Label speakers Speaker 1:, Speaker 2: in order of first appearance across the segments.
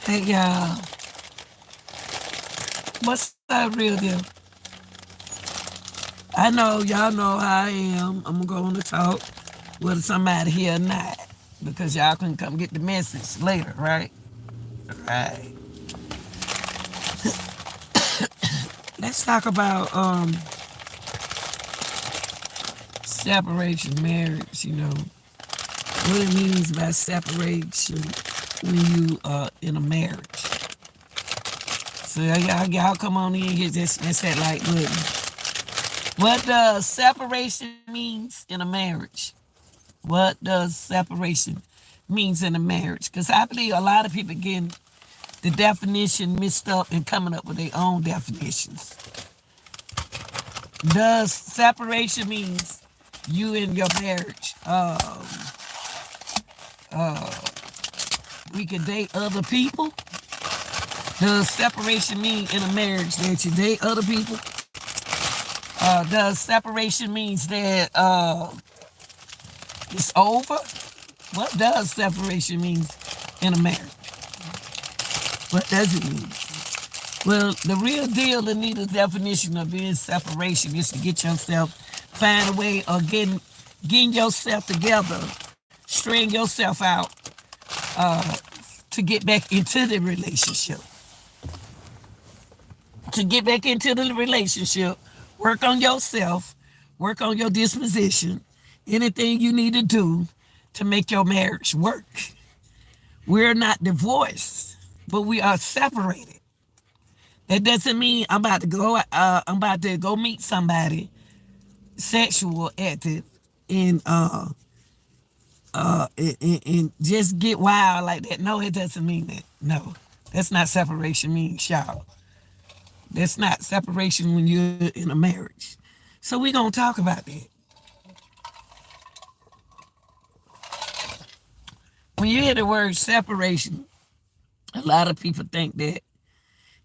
Speaker 1: Hey y'all, what's up, real deal? I know y'all know how I am. I'm going to talk whether somebody here or not because y'all can come get the message later, right? Right. Let's talk about separation, marriage. What it means by separation when you are in a marriage. So y'all come on in here, just smash that like button. What does separation means in a marriage? What does separation means in a marriage? Because I believe a lot of people getting the definition mixed up and coming up with their own definitions. Does separation means you in your marriage? We can date other people. Does separation mean in a marriage that you date other people? Does separation means that it's over? What does separation means in a marriage? What does it mean? Well, the real deal, the needed definition of being separation is to get yourself, find a way of getting yourself together, string yourself out to get back into the relationship. To get back into the relationship, work on yourself, work on your disposition, anything you need to do to make your marriage work. We're not divorced, but we are separated. That doesn't mean I'm about to go meet somebody sexual active and and just get wild like that. No, it doesn't mean that. No. That's not separation means, y'all. That's not separation when you're in a marriage. So we're gonna talk about that. When you hear the word separation, a lot of people think that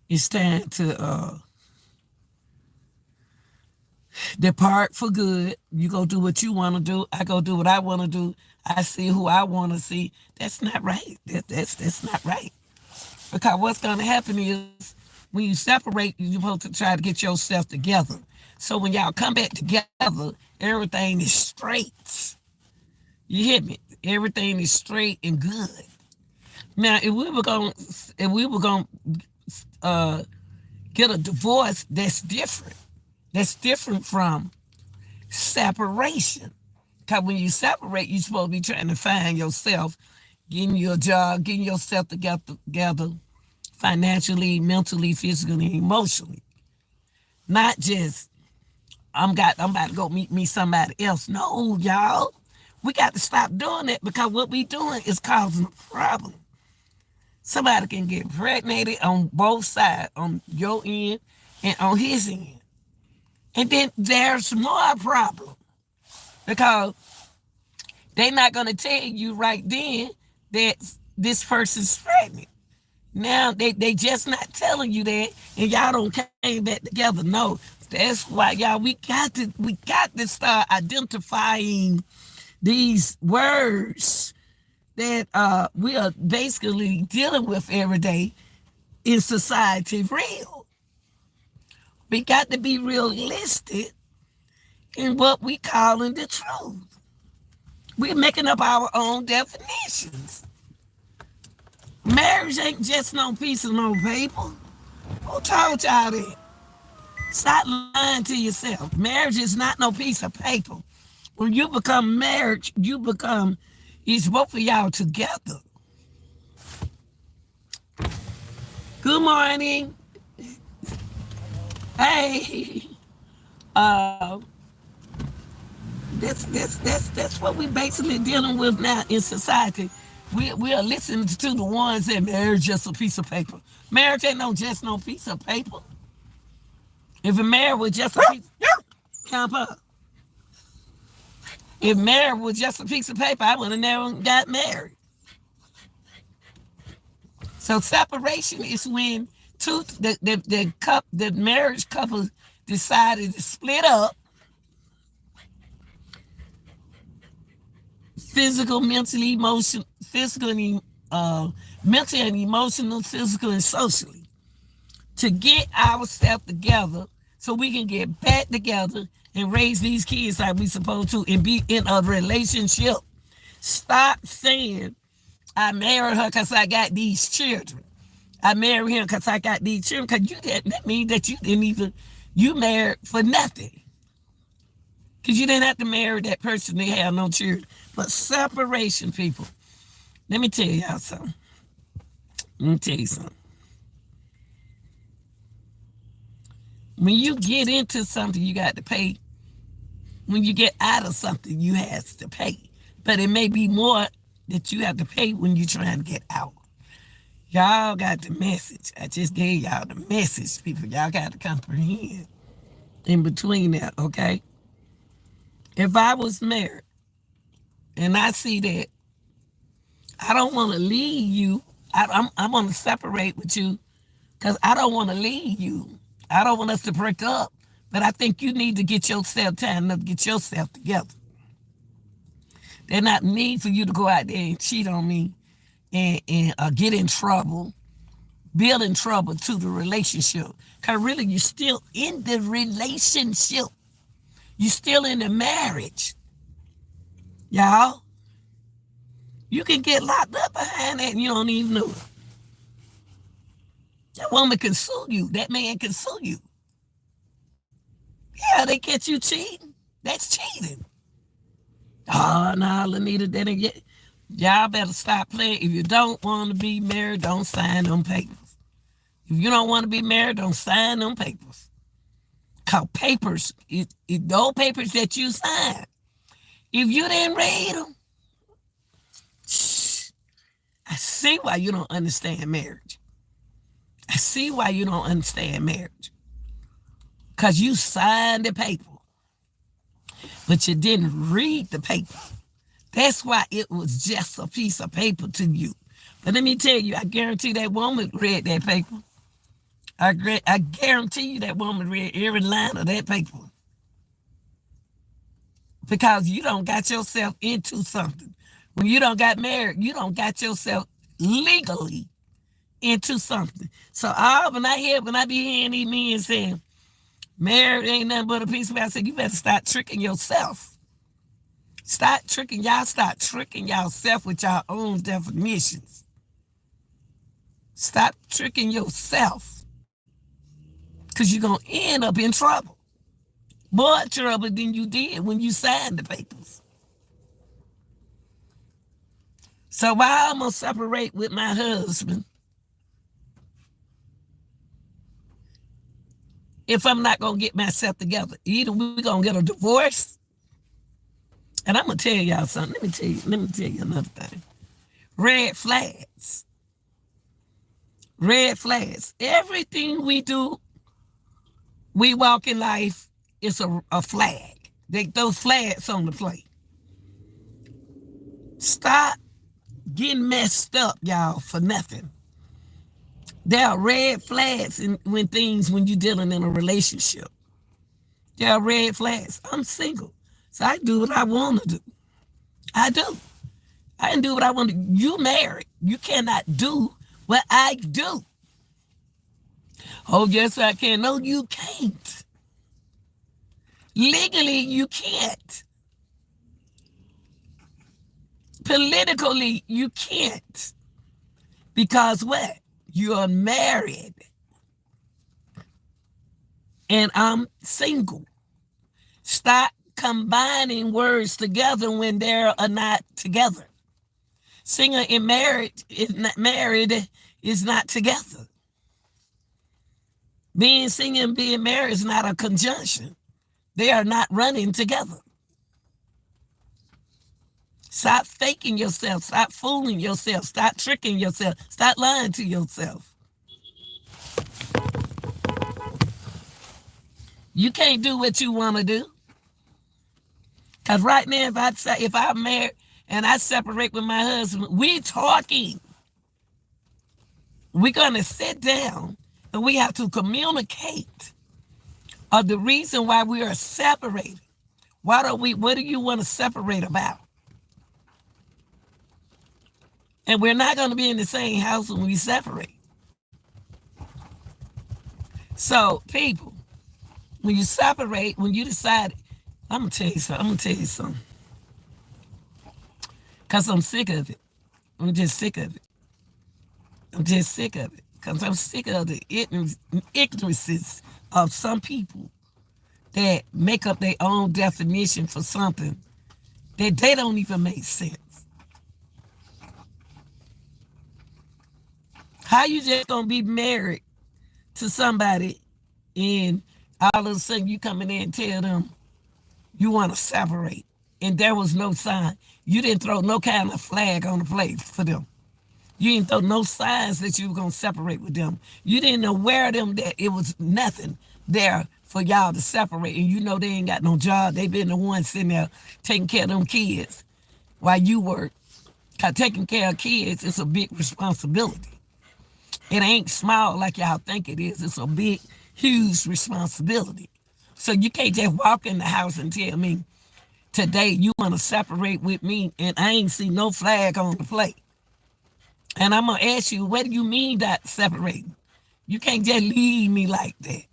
Speaker 1: it's time to depart for good. You go do what you want to do. I go do what I want to do. I see who I want to see. That's not right. That's not right. Because what's going to happen is when you separate, you're supposed to try to get yourself together. So when y'all come back together, everything is straight. You hear me? Everything is straight and good. Now, if we were going to get a divorce, that's different. That's different from separation. Because when you separate, you're supposed to be trying to find yourself, getting your job, getting yourself together financially, mentally, physically, emotionally. Not just I'm about to go meet me somebody else. No, y'all. We got to stop doing that because what we doing is causing a problem. Somebody can get impregnated on both sides, on your end and on his end. And then there's more problem because they're not going to tell you right then that this person's pregnant. Now they just not telling you that, and y'all don't came back together. No, that's why y'all we got to start identifying these words that we are basically dealing with every day in society. Real. We got to be realistic in what we calling the truth. We're making up our own definitions. Marriage ain't just no piece of no paper. Who told y'all that? Stop lying to yourself. Marriage is not no piece of paper. When you become married, it's both of y'all together. Good morning. Hey. Uh, that's what we basically dealing with now in society. We are listening to the ones that marriage just a piece of paper. Marriage ain't just no piece of paper. If a marriage was just a piece, camp up. If marriage was just a piece of paper, I would have never got married. So separation is when the marriage couple decided to split up, physically, mental and emotional, physical, and socially, to get ourselves together so we can get back together and raise these kids like we supposed to and be in a relationship. Stop saying, I married her because I got these children. I married him because I got these children. Because that means that you didn't even, you married for nothing. Because you didn't have to marry that person to have no children. But separation, people. Let me tell y'all something. Let me tell you something. When you get into something, you got to pay. When you get out of something, you have to pay. But it may be more that you have to pay when you're trying to get out. Y'all got the message. I just gave y'all the message, people. Y'all got to comprehend in between that, okay? If I was married and I see that I don't want to leave you, I want to separate with you because I don't want to leave you. I don't want us to break up, but I think you need to get yourself time enough to get yourself together. There's not need for you to go out there and cheat on me and get in trouble, building trouble to the relationship. Because really, you're still in the relationship. You're still in the marriage. Y'all, you can get locked up behind that and you don't even know it. That woman can sue you. That man can sue you. Yeah, they catch you cheating. That's cheating. Oh, no, Lanita, that ain't yet. Y'all better stop playing. If you don't want to be married, don't sign them papers. If you don't want to be married, don't sign them papers. Because papers, those papers that you sign, if you didn't read them, I see why you don't understand marriage. I see why you don't understand marriage. Because you signed the paper, but you didn't read the paper. That's why it was just a piece of paper to you. But let me tell you, I guarantee that woman read that paper. I guarantee you that woman read every line of that paper. Because you don't got yourself into something. When you don't got married, you don't got yourself legally into something. So when I be hearing these men saying, marriage ain't nothing but a piece of paper, I said, you better start tricking yourself. Start tricking yourself with your own definitions. Stop tricking yourself. Because you're going to end up in trouble. More trouble than you did when you signed the papers. So while I'm going to separate with my husband, if I'm not going to get myself together, either we're going to get a divorce, and I'm going to tell y'all something. Let me tell you another thing. Red flags. Red flags. Everything we do, we walk in life, it's a flag. They throw flags on the plate. Stop getting messed up, y'all, for nothing. There are red flags when you're dealing in a relationship. There are red flags. I'm single, so I do what I want to do. I do. I can do what I want to do. You married. You cannot do what I do. Oh, yes, I can. No, you can't. Legally, you can't. Politically, you can't. Because what? You're married. And I'm single. Stop combining words together when they're not together. Single and married is not together. Being single and being married is not a conjunction. They are not running together. Stop faking yourself. Stop fooling yourself. Stop tricking yourself. Stop lying to yourself. You can't do what you want to do. Because right now, if I'm married and I separate with my husband, we talking. We're going to sit down and we have to communicate of the reason why we are separated. What do you want to separate about? And we're not going to be in the same house when we separate. So, people, when you separate, when you decide, I'm going to tell you something. Because I'm sick of it. I'm just sick of it. Because I'm sick of the ignorances of some people that make up their own definition for something that they don't even make sense. How you just gonna be married to somebody and all of a sudden you come in there and tell them you want to separate and there was no sign. You didn't throw no kind of flag on the plate for them. You didn't throw no signs that you were going to separate with them. You didn't aware them that it was nothing there for y'all to separate. And you know they ain't got no job. They been the ones sitting there taking care of them kids while you work. Because taking care of kids is a big responsibility. It ain't small like y'all think it is. It's a big, huge responsibility. So you can't just walk in the house and tell me, today you want to separate with me and I ain't see no flag on the plate. And I'm going to ask you, what do you mean that separating? You can't just leave me like that.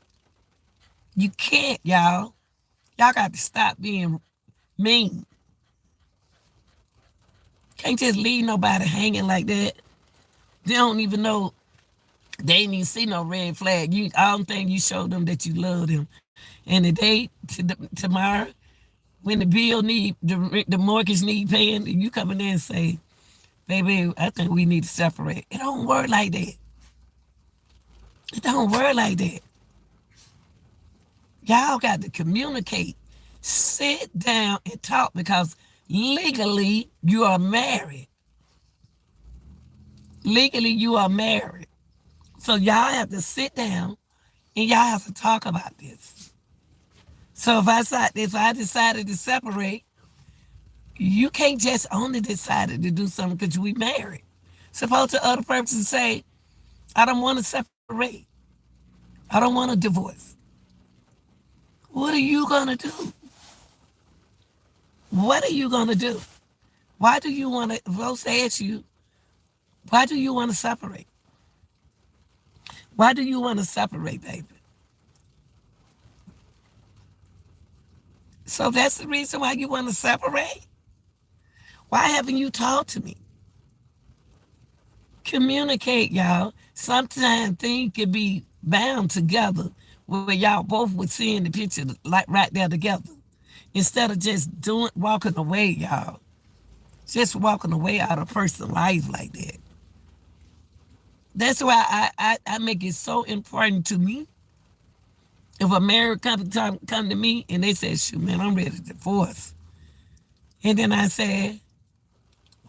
Speaker 1: You can't, y'all. Y'all got to stop being mean. Can't just leave nobody hanging like that. They don't even know. They ain't even see no red flag. I don't think you showed them that you love them. And the day tomorrow, when the bill the mortgage need paying, you come in there and say, baby, I think we need to separate. It don't work like that. It don't work like that. Y'all got to communicate. Sit down and talk because legally you are married. Legally you are married. So y'all have to sit down and y'all have to talk about this. So if I decided to separate, you can't just only decide to do something because we married. Suppose the other person say, I don't want to separate. I don't want a divorce. What are you going to do? What are you going to do? Why do you want to, folks ask you, why do you want to separate? Why do you want to separate, baby? So that's the reason why you want to separate? Why haven't you talked to me? Communicate, y'all. Sometimes things can be bound together where y'all both would see in the picture like right there together. Instead of just walking away, y'all. Just walking away out of person's life like that. That's why I make it so important to me. If a married couple come to me and they say, shoot, man, I'm ready to divorce. And then I say,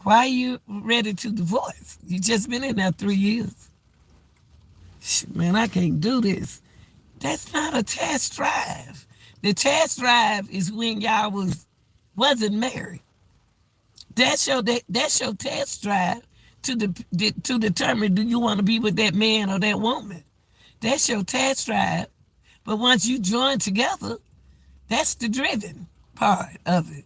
Speaker 1: why are you ready to divorce? You just been in there 3 years. Shoot, man, I can't do this. That's not a test drive. The test drive is when y'all wasn't married. That's your test drive to determine do you want to be with that man or that woman. That's your test drive. But once you join together, that's the driven part of it.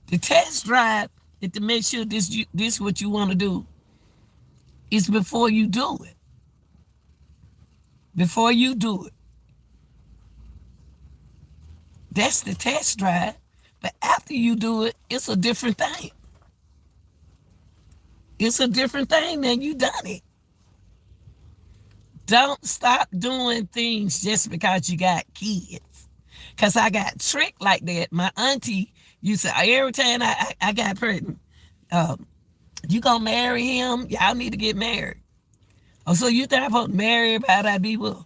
Speaker 1: The test drive is to make sure this what you want to do is before you do it. Before you do it. That's the test drive. But after you do it, it's a different thing. It's a different thing than you done it. Don't stop doing things just because you got kids. Because I got tricked like that. My auntie used to, every time I got pregnant, you gonna marry him? Y'all need to get married. Oh, so you think I'm supposed to marry everybody I be with?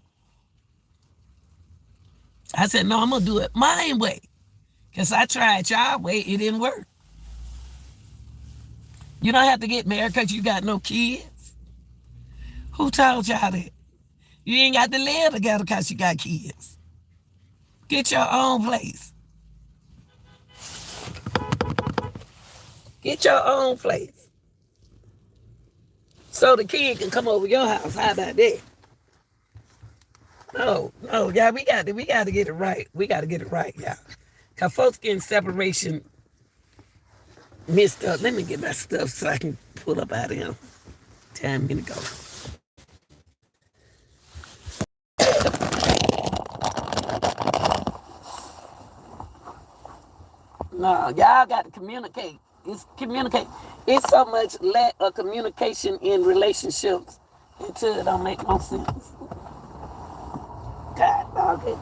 Speaker 1: I said, no, I'm gonna do it my way. Because I tried y'all way, it didn't work. You don't have to get married because you got no kids. Who told y'all that? You ain't got to live together because you got kids. Get your own place. Get your own place. So the kid can come over your house. How about that? No, y'all, we got to get it right. We got to get it right, y'all. Because folks getting separation messed up. Let me get my stuff so I can pull up out of him. Time me to go. No, y'all got to communicate. It's communicate. It's so much lack of communication in relationships until it don't make no sense. God, dog it.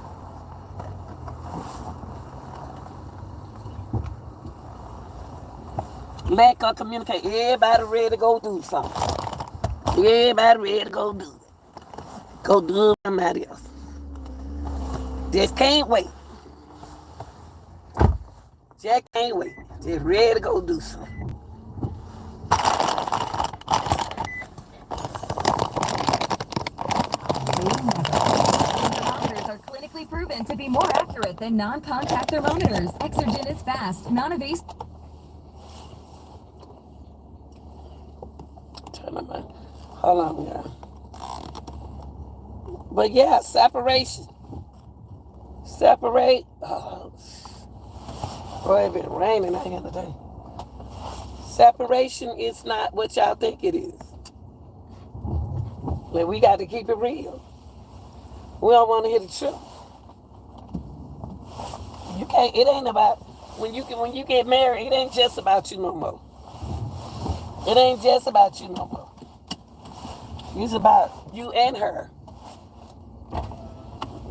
Speaker 1: Lack of communication. Everybody ready to go do something. Everybody ready to go do it. Go do it with somebody else. Just can't wait. Just can't wait. Just ready to go do something.
Speaker 2: Thermometers are clinically proven to be more accurate than non-contact thermometers. Exergen is fast, non-invasive.
Speaker 1: Hold on, y'all. But yeah, separation. Separate. Oh, boy, it been raining out here today. Separation is not what y'all think it is. Like, we got to keep it real. We don't want to hear the truth. You can't. It ain't about when you get married. It ain't just about you no more. It ain't just about you no more. It's about you and her.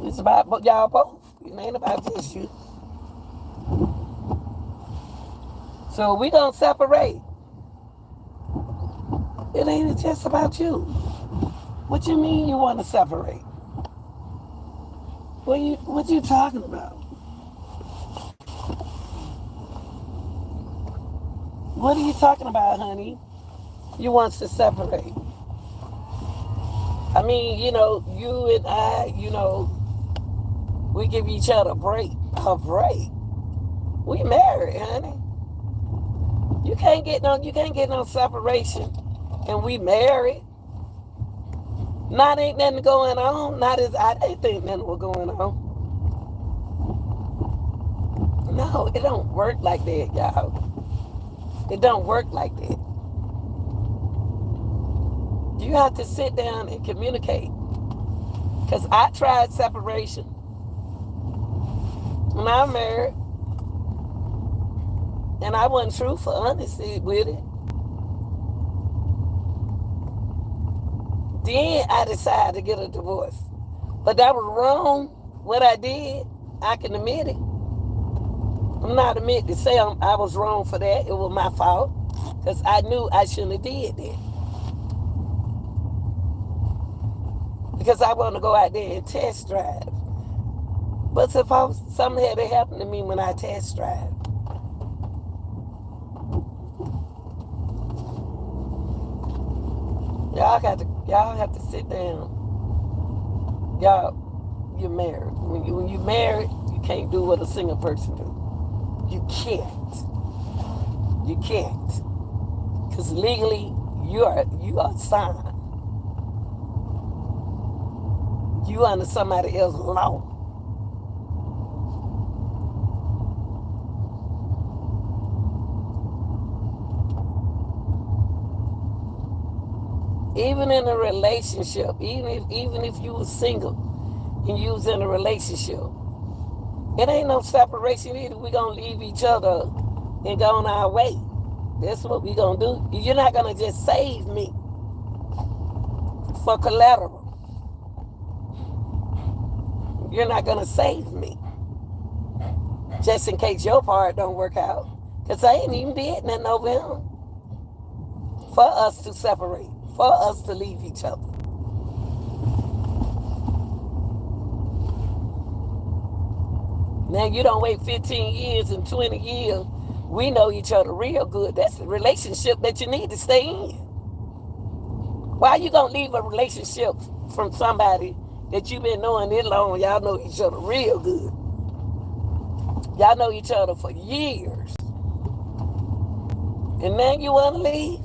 Speaker 1: It's about y'all both. It ain't about just you. So we gonna separate. It ain't just about you. What you mean you want to separate? What you talking about? What are you talking about, honey? You want to separate. I mean, you and I, we give each other a break. A break. We married, honey. You can't get no separation, and we married. Not ain't nothing going on. Not as I didn't think nothing was going on. No, it don't work like that, y'all. It don't work like that. You have to sit down and communicate. Because I tried separation when I was married. And I wasn't truthful, honestly, with it. Then I decided to get a divorce. But that was wrong. What I did, I can admit it. I'm not admitting to say I was wrong for that. It was my fault. Because I knew I shouldn't have did that. Because I want to go out there and test drive. But suppose something had to happen to me when I test drive. Y'all have to sit down. You're married. When you're married, you can't do what a single person do. You can't. You can't. Because legally, you are signed. You under somebody else's law. Even in a relationship, even if you were single and you was in a relationship, it ain't no separation either. We gonna leave each other and go on our way. That's what we gonna do. You're not gonna just save me for collateral. You're not gonna save me just in case your part don't work out. Because I ain't even did nothing over him for us to separate. For us to leave each other. Now you don't wait 15 years and 20 years. We know each other real good. That's the relationship that you need to stay in. Why you gonna leave a relationship from somebody that you've been knowing this long? Y'all know each other real good. Y'all know each other for years. And now you wanna leave?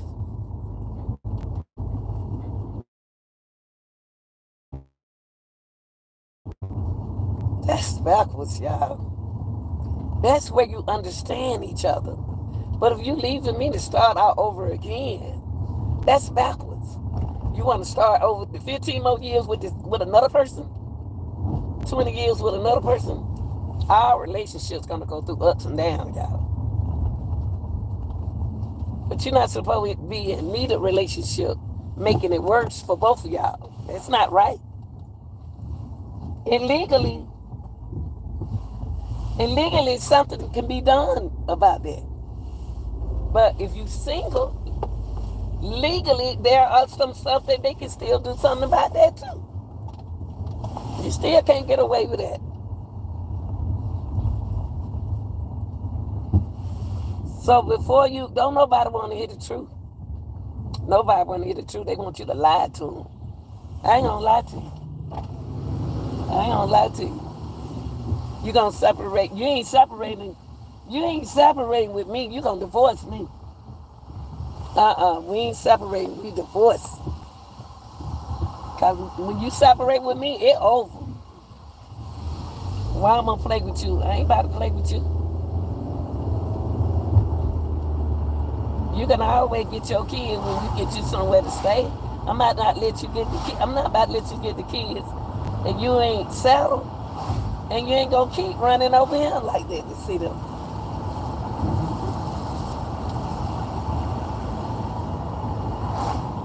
Speaker 1: That's backwards, y'all. That's where you understand each other. But if you leaving me to start out over again, That's backwards. You want to start over 15 more years with another person, 20 years with another person. Our relationship's gonna go through ups and downs, y'all. But you're not supposed to be in neither relationship making it worse for both of y'all. That's not right. Illegally, something can be done about that. But if you're single, legally, there are some stuff that they can still do something about that too. You still can't get away with that. So before you, don't nobody want to hear the truth. Nobody want to hear the truth. They want you to lie to them. I ain't gonna lie to you. I ain't gonna lie to you. You gonna separate. You ain't separating with me. You gonna divorce me. We ain't separating. We divorce. Cause when you separate with me, it over. Why I'm gonna play with you? I ain't about to play with you. You can always get your kids when you get you somewhere to stay. I'm not let you get the kids. I'm not about to let you get the kids, and you ain't settled, and you ain't gonna keep running over here like that to see them.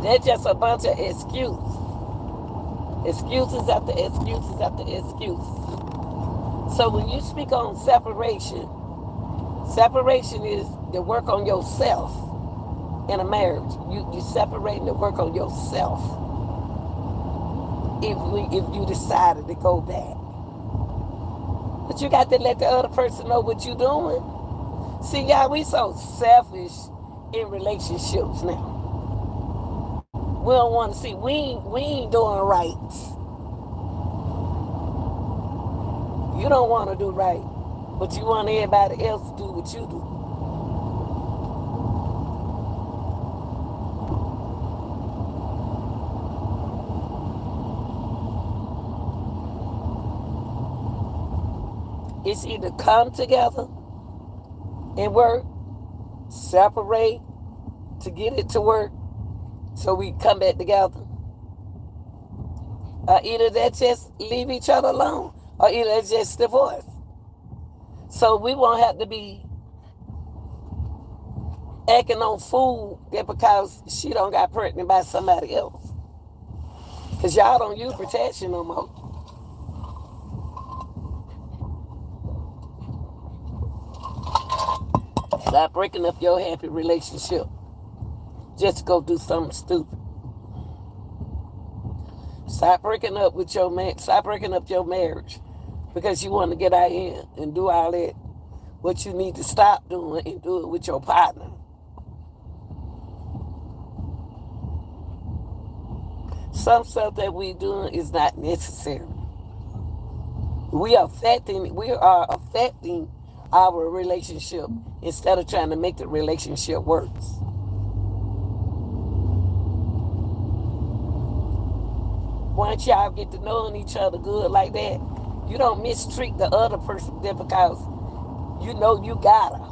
Speaker 1: They're just a bunch of excuses. Excuses after excuses after excuses. So when you speak on separation is the work on yourself in a marriage. You separating the work on yourself. If you decided to go back. But you got to let the other person know what you're doing. See, y'all, we so selfish in relationships now. We don't want to see. We ain't doing right. You don't want to do right, but you want everybody else to do what you do. It's either come together and work, separate to get it to work, so we come back together. Or either that just leave each other alone, or either it's just divorce. So we won't have to be acting on fool that because she don't got pregnant by somebody else. Because y'all don't use protection no more. Stop breaking up your happy relationship just to go do something stupid. Stop breaking up with your man. Stop breaking up your marriage because you want to get out here and do all that. What you need to stop doing and do it with your partner. Some stuff that we doing is not necessary. We are affecting our relationship instead of trying to make the relationship work. Once y'all get to knowing each other good like that, you don't mistreat the other person there because you know you got her.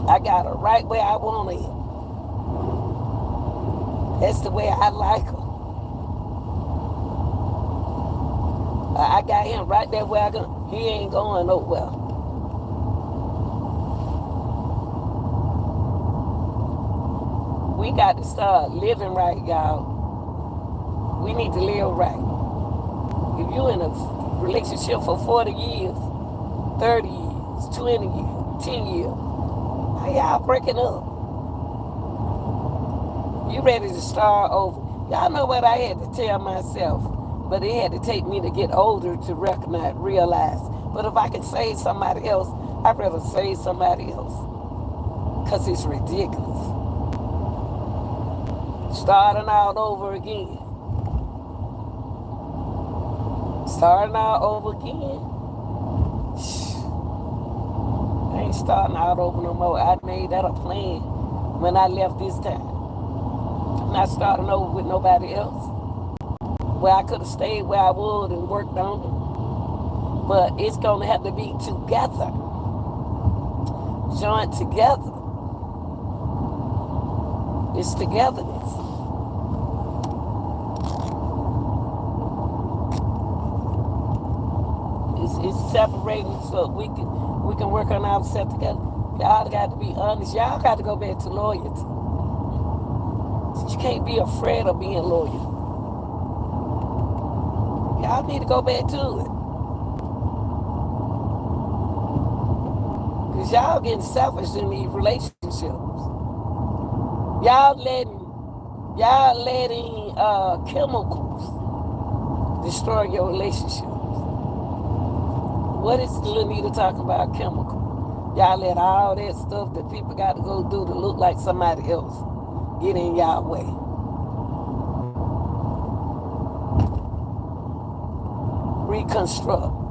Speaker 1: I got her right where I want her. That's the way I like her. I got him right there where I go. He ain't going nowhere. We got to start living right, y'all. We need to live right. If you're in a relationship for 40 years, 30 years, 20 years, 10 years, how y'all breaking up? You ready to start over? Y'all know what I had to tell myself, but it had to take me to get older to realize. But if I can save somebody else, I'd rather save somebody else. Because it's ridiculous. Starting out over again. Starting out over again. I ain't starting out over no more. I made that a plan when I left this time. I'm not starting over with nobody else. Where I could have stayed where I would and worked on it. But it's going to have to be together. Joined together. It's togetherness. It's separating so we can work on ourselves together. Y'all got to be honest. Y'all got to go back to loyalty. You can't be afraid of being loyal. Y'all need to go back to it. Because y'all getting selfish in these relationships. Y'all letting chemicals destroy your relationships. What is Lanita talking about, chemical? Y'all let all that stuff that people got to go do to look like somebody else get in y'all way. Reconstruct.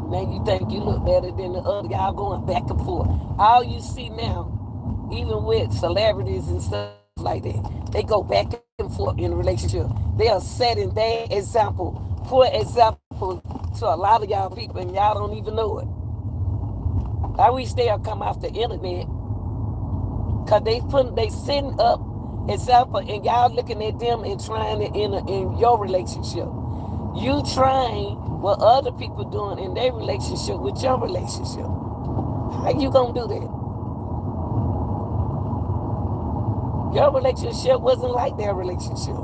Speaker 1: Now you think you look better than the other. Y'all going back and forth. All you see now, even with celebrities and stuff like that, they go back and forth in a relationship. They are setting their example, poor example to a lot of y'all people, and y'all don't even know it. I wish they'll come off the internet, because they setting up example, and y'all looking at them and trying to in your relationship. You trying what other people doing in their relationship with your relationship. How you gonna do that? Your relationship wasn't like their relationship.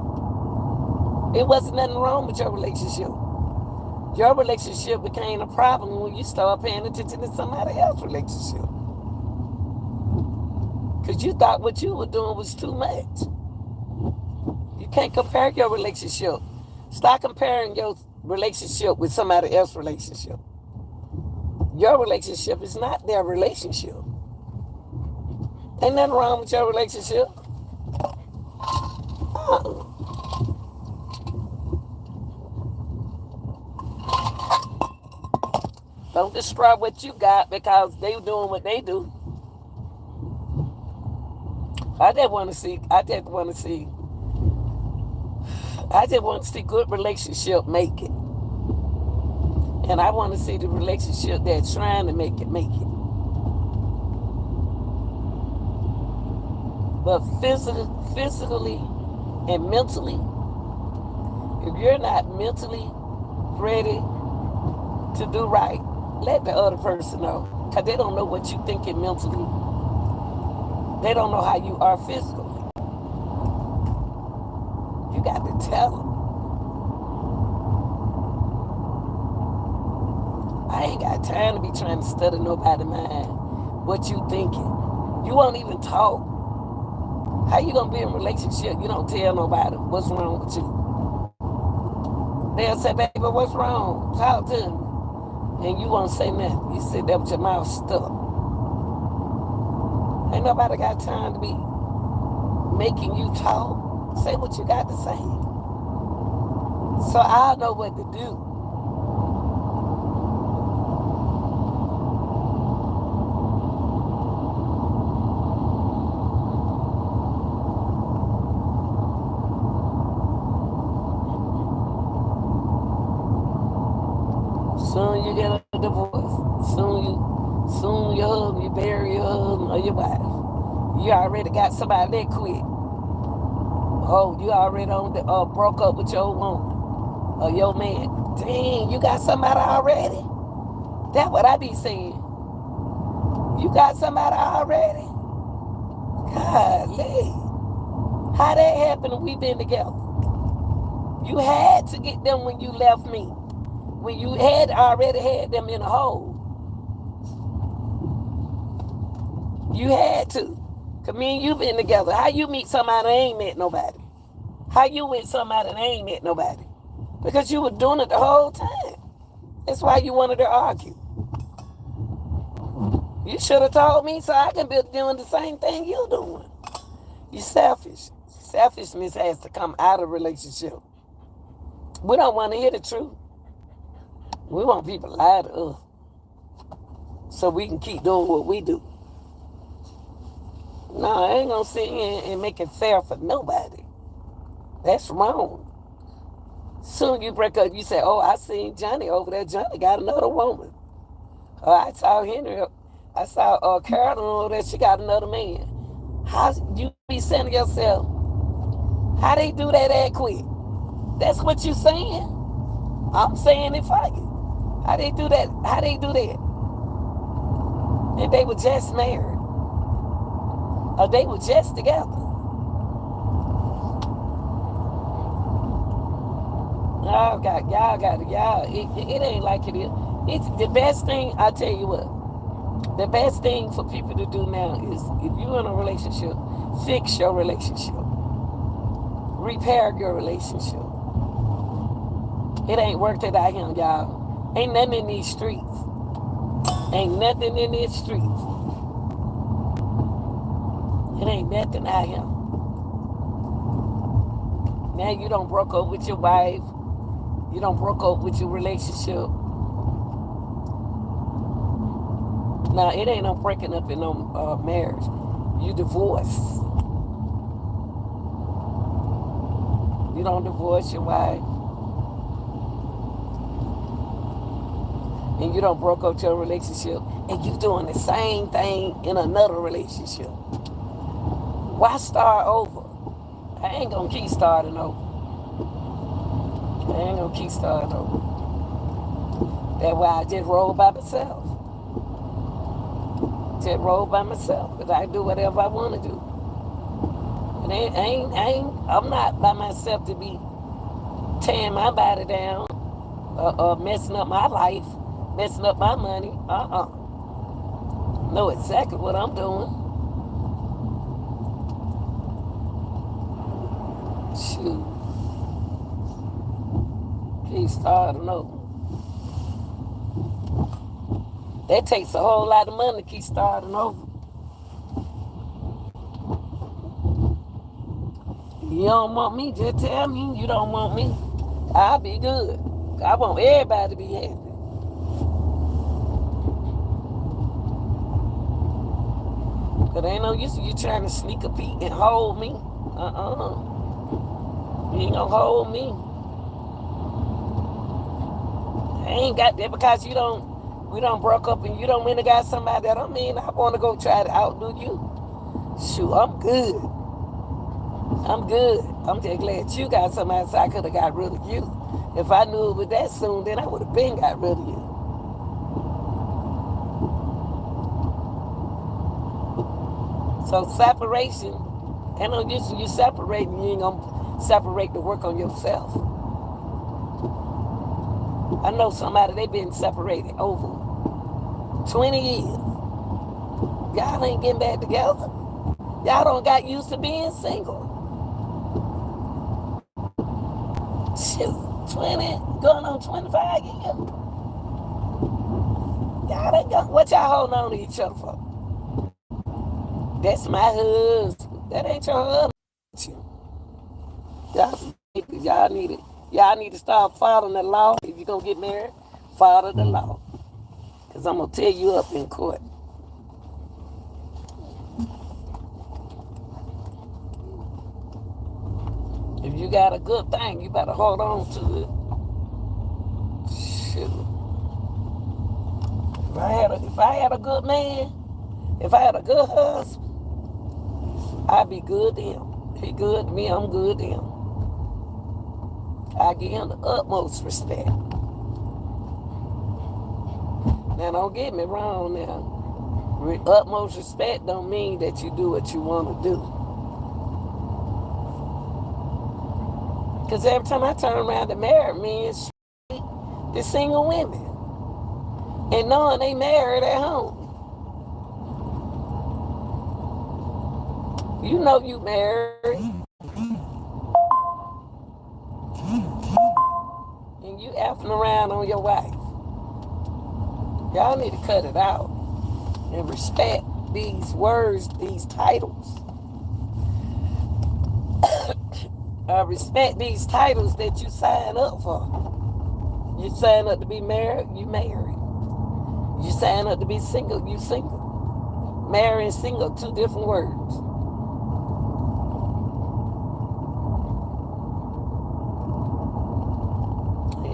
Speaker 1: It wasn't nothing wrong with your relationship. Your relationship became a problem when you start paying attention to somebody else's relationship. Because you thought what you were doing was too much. You can't compare your relationship. Stop comparing your relationship with somebody else's relationship. Your relationship is not their relationship. Ain't nothing wrong with your relationship. Don't destroy what you got because they doing what they do. I just want to see good relationship make it. And I want to see the relationship that's trying to make it. But physically and mentally, if you're not mentally ready to do right, let the other person know. Because they don't know what you're thinking mentally. They don't know how you are physically. You got to tell them. I ain't got time to be trying to study nobody's mind. What you thinking? You won't even talk. How you gonna be in a relationship? You don't tell nobody what's wrong with you. They'll say, baby, what's wrong? Talk to me. And you won't say nothing. You sit there with your mouth stuck. Ain't nobody got time to be making you talk. Say what you got to say. So I'll know what to do. Soon you get a divorce. Soon your husband, you bury your husband or your wife. You already got somebody that quit. Oh, you already broke up with your woman or your man. Dang, you got somebody already? That's what I be saying. You got somebody already? Golly. How that happened when we been together? You had to get them when you left me. When you had already had them in a hole. You had to. Because me and you been together. How you meet somebody that ain't met nobody? How you with somebody that ain't met nobody? Because you were doing it the whole time. That's why you wanted to argue. You should have told me so I can be doing the same thing you doing. You selfish. Selfishness has to come out of relationship. We don't want to hear the truth. We want people to lie to us so we can keep doing what we do. No, I ain't going to sit here and make it fair for nobody. That's wrong. Soon you break up, you say, oh, I seen Johnny over there. Johnny got another woman. Or I saw Henry I saw Carolyn over there. She got another man. How you be saying to yourself, how they do that quick? That's what you saying. I'm saying it for you. How they do that? How they do that? And they were just married, or they were just together. Y'all. It ain't like it is. It's the best thing. I tell you what. The best thing for people to do now is, if you're in a relationship, fix your relationship, repair your relationship. It ain't worth it out here, y'all. Ain't nothing in these streets. Ain't nothing in these streets. It ain't nothing out here. Now you don't broke up with your wife. You don't broke up with your relationship. Now, it ain't no breaking up in no marriage. You divorce. You don't divorce your wife. And you don't broke up your relationship. And you doing the same thing in another relationship. Why start over? I ain't going to keep starting over. I ain't going to keep starting over. That's why I just roll by myself. Just roll by myself. Because I do whatever I want to do. And I'm not by myself to be tearing my body down, messing up my life, messing up my money. Know exactly what I'm doing. Shoot. Keep starting over. That takes a whole lot of money to keep starting over. You don't want me, just tell me you don't want me. I'll be good. I want everybody to be happy. But ain't no use of you trying to sneak a peek and hold me. You ain't gonna hold me. I ain't got that because we don't broke up and you don't win and got somebody that don't mean I want to go try to outdo you. Shoot, I'm good. I'm good. I'm just glad you got somebody so I could have got rid of you. If I knew it was that soon, then I would have been got rid of you. So separation, and on you separating, you ain't gonna separate the work on yourself. I know somebody, they been separated over 20 years. Y'all ain't getting back together. Y'all don't got used to being single. Shoot, 20, going on 25 years. Y'all ain't got, what y'all holding on to each other for? That's my husband. That ain't your husband. Y'all need to start following the law. If you're gonna get married, follow the law. Cause I'm gonna tear you up in court. If you got a good thing, you better hold on to it. Shoot. If I had a good man, if I had a good husband, I'd be good to him. He good to me, I'm good to him. I give him the utmost respect. Now, don't get me wrong now. Utmost respect don't mean that you do what you want to do. Because every time I turn around to married men, the single women. And knowing they married at home. You know you married. And you effing around on your wife. Y'all need to cut it out. And respect these words, these titles. Respect these titles that you sign up for. You sign up to be married, you married. You sign up to be single, you single. Married and single, two different words.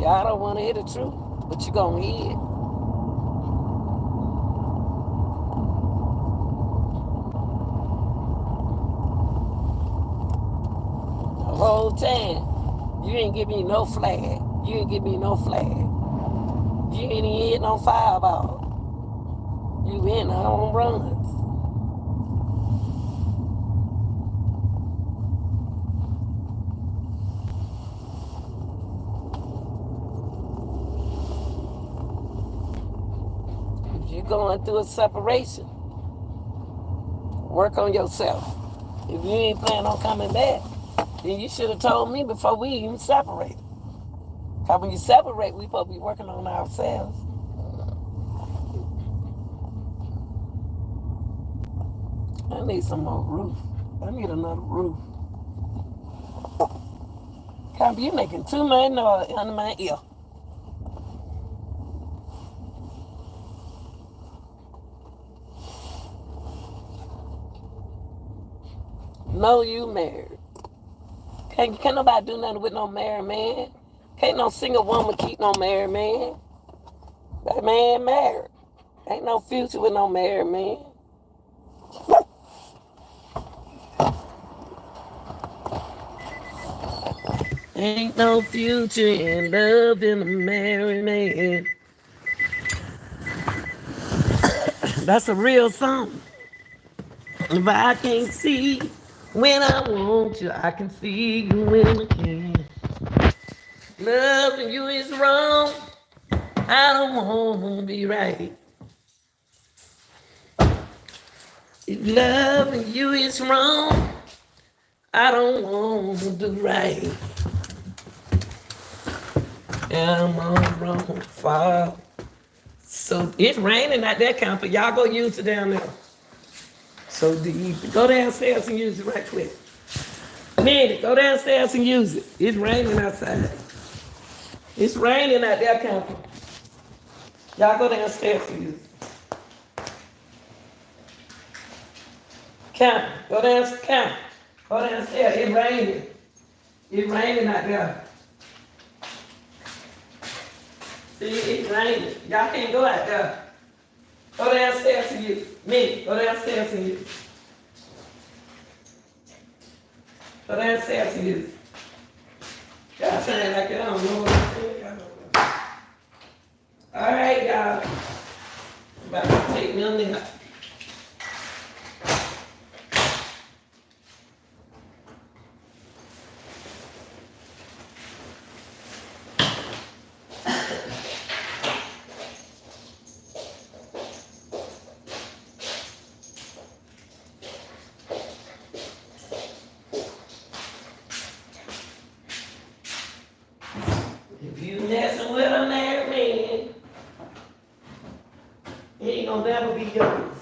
Speaker 1: Y'all don't want to hear the truth, but you gonna hear it. time, you ain't give me no flag. You ain't give me no flag. You ain't even hit no fireball. You in home runs. If you're going through a separation, work on yourself. If you ain't planning on coming back, then you should have told me before we even separated. Because when you separate, we supposed to be working on ourselves. I need some more roof. I need another roof. Copy, you making too much noise under my ear. No, you married. Can't nobody do nothing with no married man. Can't no single woman keep no married man. That man married. Ain't no future with no married man. Ain't no future in loving a married man. That's a real song. If I can't see when I want you, I can see you when I can. Loving you is wrong. I don't want to be right. If loving you is wrong, I don't want to do right. I'm all wrong, fall. So it's raining at that camp, but y'all go use it down there. So deep. Go downstairs and use it right quick. Minnie, go downstairs and use it. It's raining outside. It's raining at that camp. Y'all go downstairs and use it. Camp, go downstairs. Camp, go downstairs. It's raining. It's raining out there. See, it's raining. Y'all can't go out there. Go downstairs and use it. Me, go downstairs and use it. Go downstairs and use it. Y'all saying like y'all don't know what I'm saying. Y'all don't know. All right, y'all. I'm about to take me on there. If you messing with a married man, he ain't gonna never be yours.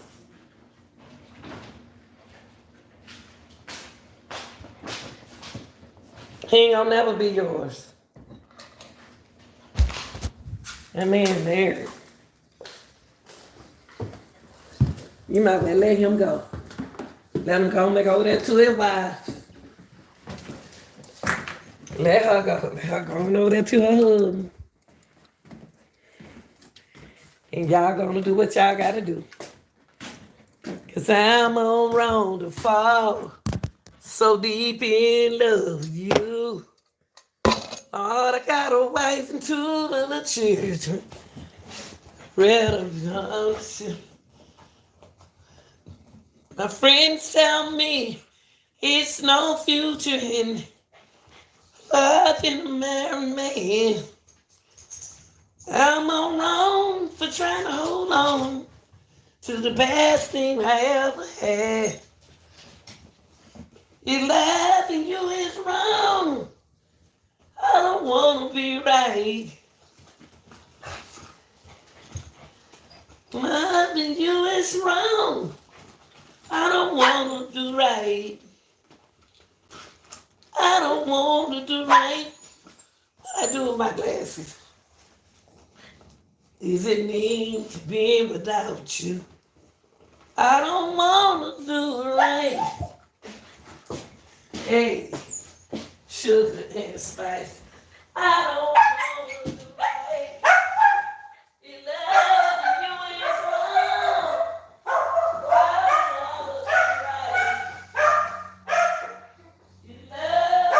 Speaker 1: He ain't gonna never be yours. That man married. You might well let him go. Let him go back over there to his wife. Let her go. Let her go over there to her husband. And y'all gonna do what y'all gotta do. Cause I'm on wrong to fall so deep in love with you. Lord, I got a wife and 2 little children. Red of young. My friends tell me it's no future in loving a married man. I'm all wrong for trying to hold on to the best thing I ever had. If loving you is wrong, I don't want to be right. Loving you is wrong. I don't want to do right. I don't want to do right. What I do with my glasses? Is it mean to be without you? I don't want to do right. Hey, sugar and spice. I don't want to do right. You love you is wrong. I don't want to do right. You love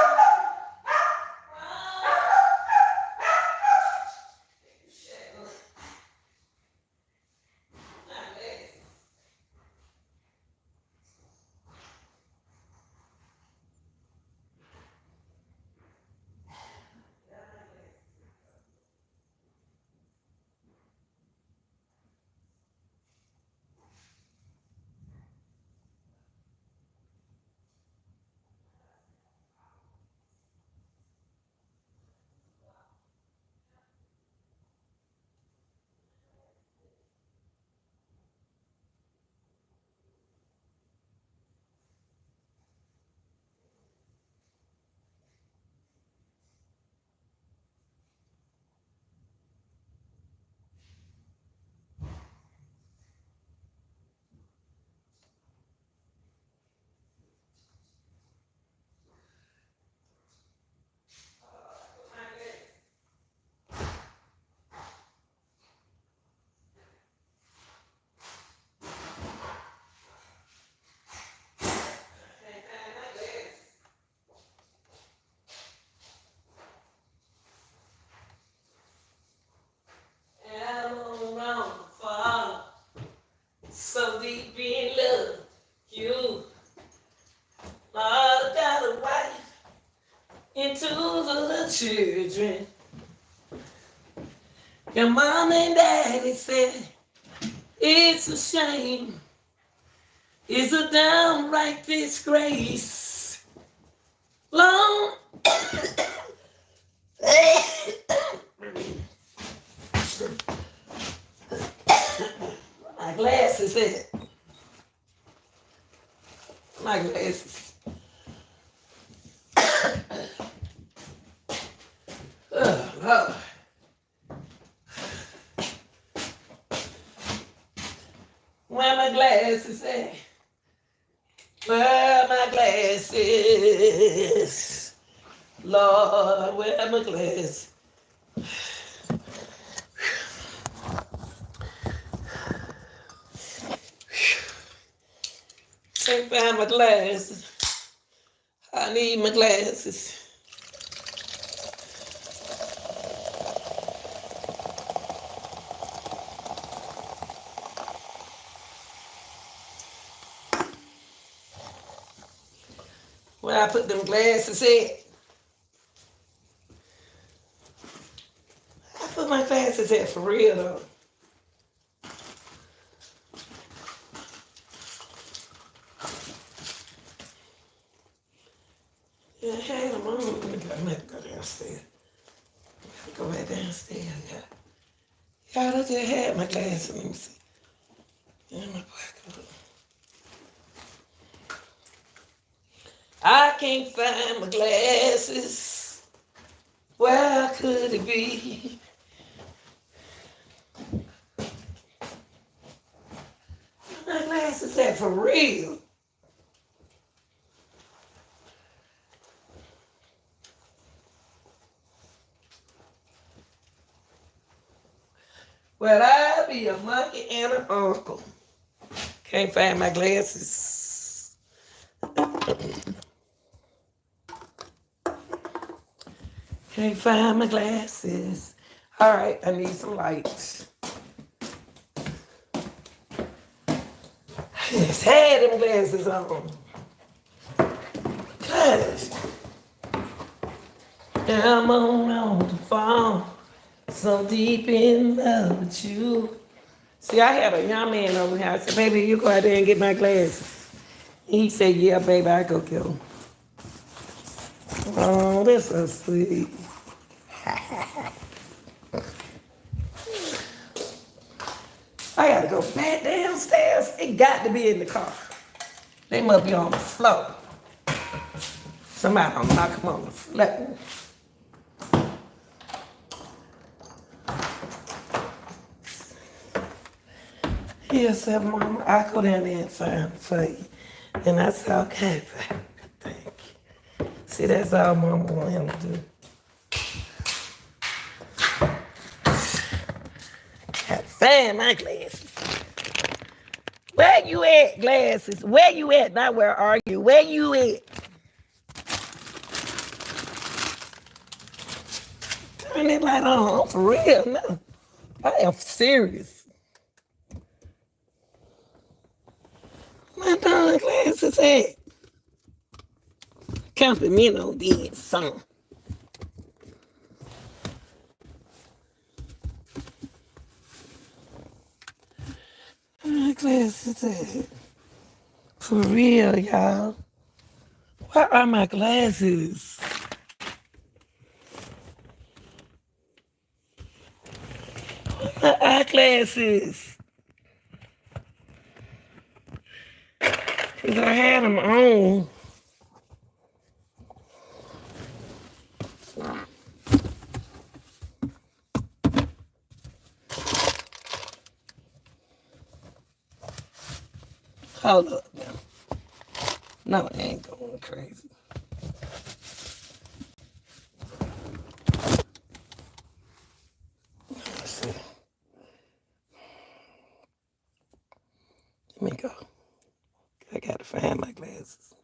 Speaker 1: so deep in love. You, Lord, got a wife into the children. Your mom and daddy said it's a shame. It's a downright disgrace. Long. My glasses at. My glasses. Oh, Lord. Where my glasses at? Where my glasses? Lord, where my glasses? Can't find my glasses. I need my glasses. Where I put them glasses at? I put my glasses at for real though. Yeah, I had them on. Let me go downstairs. Go back downstairs, yeah. Y'all, I just had my glasses. Let me see. In my pocket. I can't find my glasses. Where could it be? My glasses at for real. Well, I'll be a monkey and an uncle. Can't find my glasses. Can't find my glasses. All right, I need some lights. I just had them glasses on. Gosh. Now I'm on the phone. So deep in love with you. See, I had a young man over here. I said, baby, you go out there and get my glasses. He said, yeah, baby, I go get them. Oh, that's so sweet. I gotta go back downstairs. It got to be in the car. They must be on the floor. Somebody gonna knock them on the floor. Yes, said, Mama, I'll go down there and find for you. And I said, okay, thank you. See, that's all Mama want him to do. Gotta find my glasses. Where you at, glasses? Where you at? Not where are you? Where you at? Turn that light on. For real, no. I am serious. My darn glasses at? Compliment on did something. My glasses at? For real, y'all. Where are my glasses? Where are my eyeglasses? Because I had them on. Hold up now. No, I ain't going crazy. Let's see. Let me go. I gotta find my glasses.